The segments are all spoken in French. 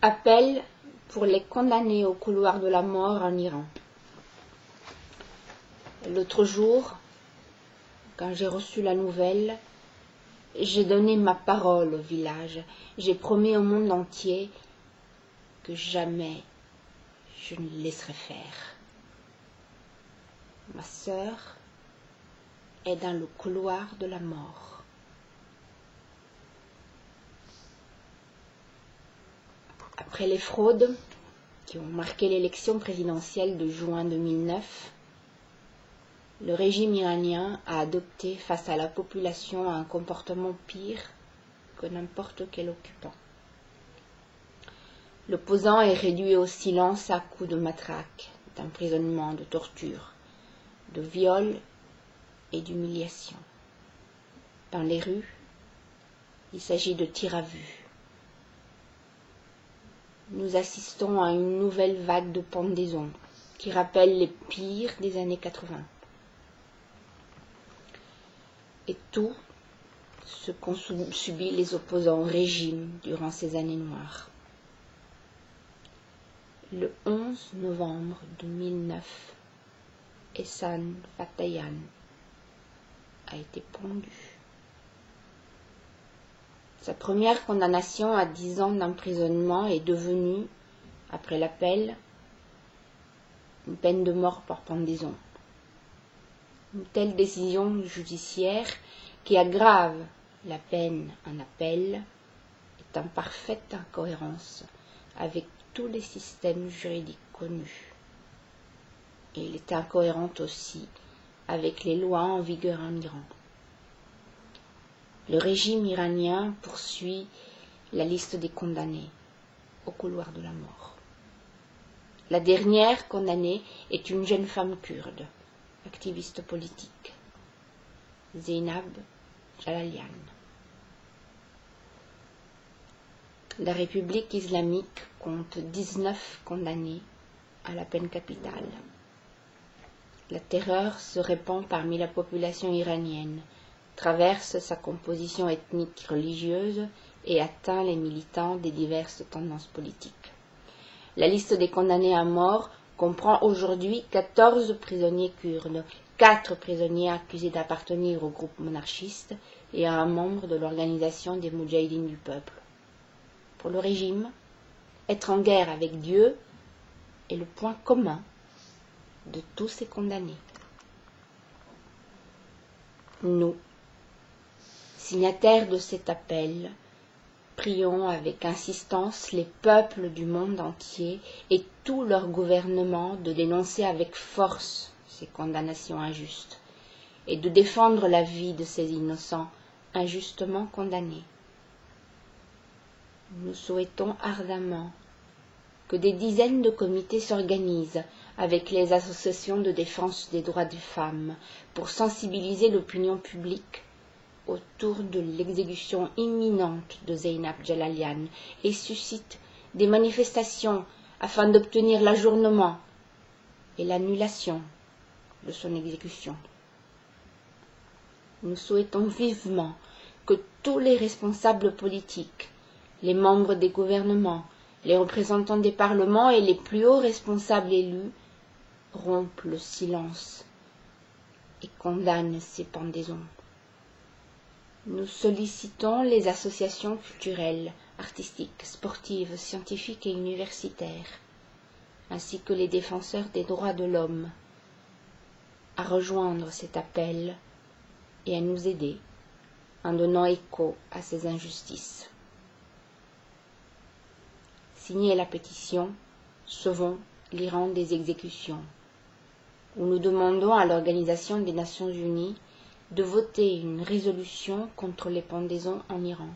Appel pour les condamnés au couloir de la mort en Iran. L'autre jour, quand j'ai reçu la nouvelle, j'ai donné ma parole au village. J'ai promis au monde entier que jamais je ne laisserai faire. Ma sœur est dans le couloir de la mort. Après les fraudes qui ont marqué l'élection présidentielle de juin 2009, le régime iranien a adopté face à la population un comportement pire que n'importe quel occupant. L'opposant est réduit au silence à coups de matraque, d'emprisonnement, de torture, de viol et d'humiliation. Dans les rues, il s'agit de tirs à vue. Nous assistons à une nouvelle vague de pendaisons qui rappelle les pires des années 80. Et tout ce qu'ont subi les opposants au régime durant ces années noires. Le 11 novembre 2009, Ehsan Fatayan a été pendu. Sa première condamnation à 10 ans d'emprisonnement est devenue, après l'appel, une peine de mort par pendaison. Une telle décision judiciaire qui aggrave la peine en appel est en parfaite incohérence avec tous les systèmes juridiques connus. Et il est incohérent aussi avec les lois en vigueur en Iran. Le régime iranien poursuit la liste des condamnés au couloir de la mort. La dernière condamnée est une jeune femme kurde, activiste politique, Zeynab Jalalian. La République islamique compte 19 condamnés à la peine capitale. La terreur se répand parmi la population iranienne, traverse sa composition ethnique religieuse et atteint les militants des diverses tendances politiques. La liste des condamnés à mort comprend aujourd'hui 14 prisonniers kurdes, 4 prisonniers accusés d'appartenir au groupe monarchiste et un membre de l'organisation des Moudjahidines du peuple. Pour le régime, être en guerre avec Dieu est le point commun de tous ces condamnés. Nous, signataires de cet appel, prions avec insistance les peuples du monde entier et tous leurs gouvernements de dénoncer avec force ces condamnations injustes et de défendre la vie de ces innocents injustement condamnés. Nous souhaitons ardemment que des dizaines de comités s'organisent avec les associations de défense des droits des femmes pour sensibiliser l'opinion publique autour de l'exécution imminente de Zeynab Jalalian et suscitent des manifestations afin d'obtenir l'ajournement et l'annulation de son exécution. Nous souhaitons vivement que tous les responsables politiques, les membres des gouvernements, les représentants des parlements et les plus hauts responsables élus rompent le silence et condamnent ces pendaisons. Nous sollicitons les associations culturelles, artistiques, sportives, scientifiques et universitaires, ainsi que les défenseurs des droits de l'homme, à rejoindre cet appel et à nous aider en donnant écho à ces injustices. Signez la pétition « Sauvons l'Iran des exécutions » où nous demandons à l'Organisation des Nations Unies de voter une résolution contre les pendaisons en Iran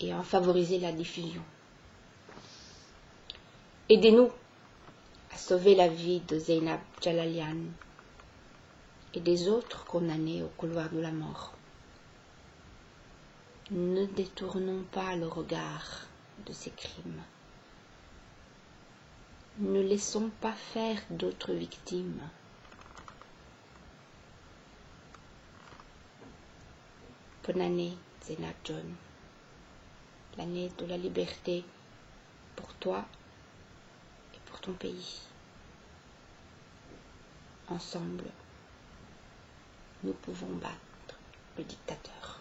et en favoriser la diffusion. Aidez-nous à sauver la vie de Zeynab Jalalian et des autres condamnés au couloir de la mort. Ne détournons pas le regard de ces crimes. Ne laissons pas faire d'autres victimes. Bonne année, Zeynab John. l'année de la liberté pour toi et pour ton pays. Ensemble, nous pouvons battre le dictateur.